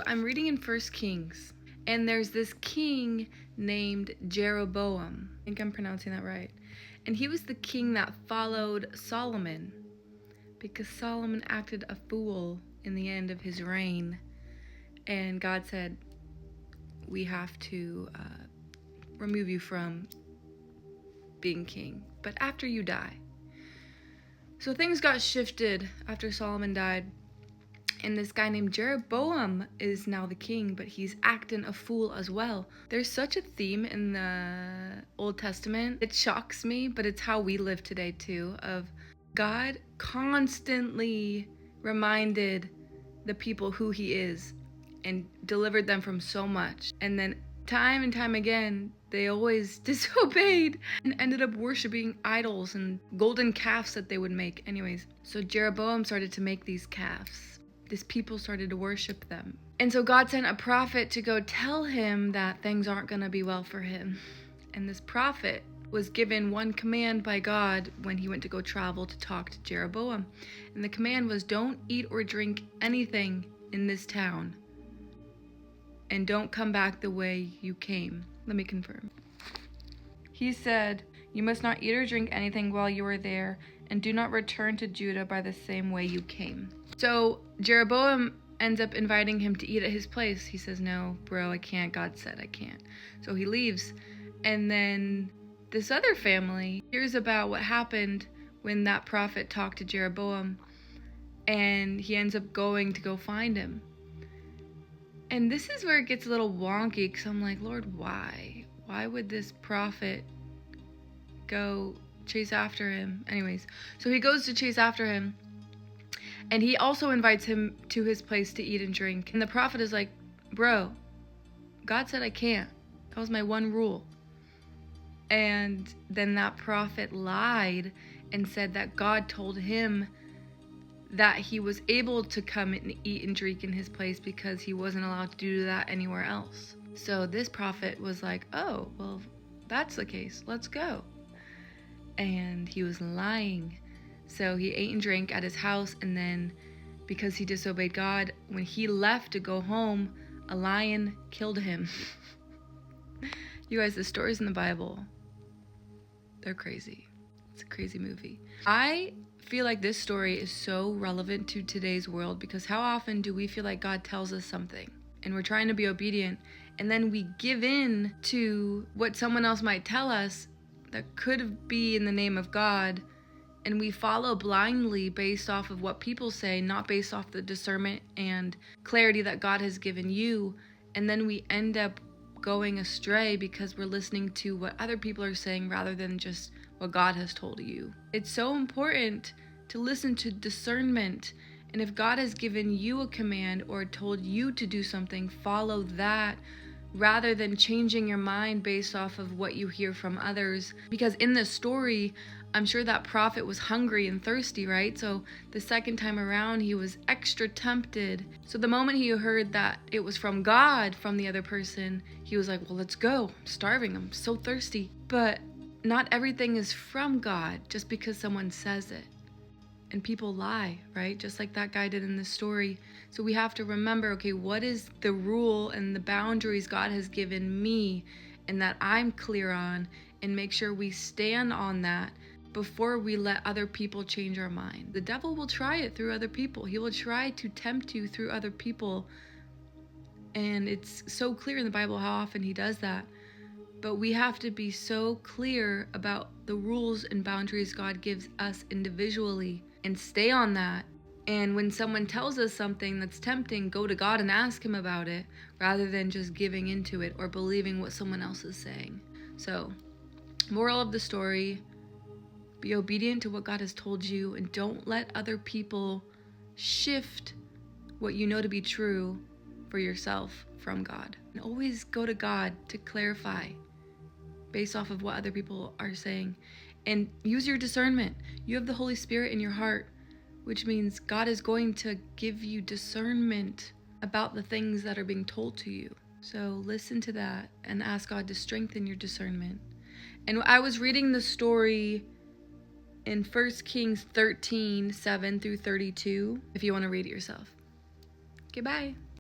I'm reading in 1 Kings, and there's this king named Jeroboam. I think I'm pronouncing that right. And he was the king that followed Solomon, because Solomon acted a fool in the end of his reign. And God said, we have to remove you from being king, but after you die. So things got shifted after Solomon died. And this guy named Jeroboam is now the king, but he's acting a fool as well. There's such a theme in the Old Testament. It shocks me, but it's how we live today too, of God constantly reminded the people who he is and delivered them from so much. And then time and time again, they always disobeyed and ended up worshiping idols and golden calves that they would make. Anyways, so Jeroboam started to make these calves. These people started to worship them. And so God sent a prophet to go tell him that things aren't going to be well for him. And this prophet was given one command by God when he went to go travel to talk to Jeroboam. And the command was, don't eat or drink anything in this town. And don't come back the way you came. Let me confirm. He said, you must not eat or drink anything while you are there, and do not return to Judah by the same way you came. So Jeroboam ends up inviting him to eat at his place. He says, no, bro, I can't. God said I can't. So he leaves. And then this other family hears about what happened when that prophet talked to Jeroboam, and he ends up going to go find him. And this is where it gets a little wonky, because I'm like, Lord, why? Why would this prophet go chase after him? Anyways, so he goes to chase after him, and he also invites him to his place to eat and drink. And the prophet is like, bro, God said I can't. That was my one rule. And then that prophet lied and said that God told him that he was able to come and eat and drink in his place because he wasn't allowed to do that anywhere else. So this prophet was like, oh, well, that's the case. Let's go. And he was lying. So he ate and drank at his house, and then because he disobeyed God, when he left to go home, a lion killed him. You guys, the stories in the Bible, they're crazy. It's a crazy movie. I feel like this story is so relevant to today's world, because how often do we feel like God tells us something and we're trying to be obedient, and then we give in to what someone else might tell us that could be in the name of God, and we follow blindly based off of what people say, not based off the discernment and clarity that God has given you. And then we end up going astray because we're listening to what other people are saying rather than just what God has told you. It's so important to listen to discernment. And if God has given you a command or told you to do something, follow that rather than changing your mind based off of what you hear from others. Because in this story, I'm sure that prophet was hungry and thirsty, right? So the second time around, he was extra tempted. So the moment he heard that it was from God, from the other person, he was like, well, let's go. I'm starving. I'm so thirsty. But not everything is from God just because someone says it. And people lie, right? Just like that guy did in this story. So we have to remember, okay, what is the rule and the boundaries God has given me and that I'm clear on, and make sure we stand on that before we let other people change our mind. The devil will try it through other people. He will try to tempt you through other people. And it's so clear in the Bible how often he does that. But we have to be so clear about the rules and boundaries God gives us individually and stay on that. And when someone tells us something that's tempting, go to God and ask him about it rather than just giving into it or believing what someone else is saying. So, moral of the story, be obedient to what God has told you, and don't let other people shift what you know to be true for yourself from God. And always go to God to clarify based off of what other people are saying. And use your discernment. You have the Holy Spirit in your heart, which means God is going to give you discernment about the things that are being told to you. So listen to that and ask God to strengthen your discernment. And I was reading the story in 1 Kings 13, 7 through 32, if you want to read it yourself. Okay, bye.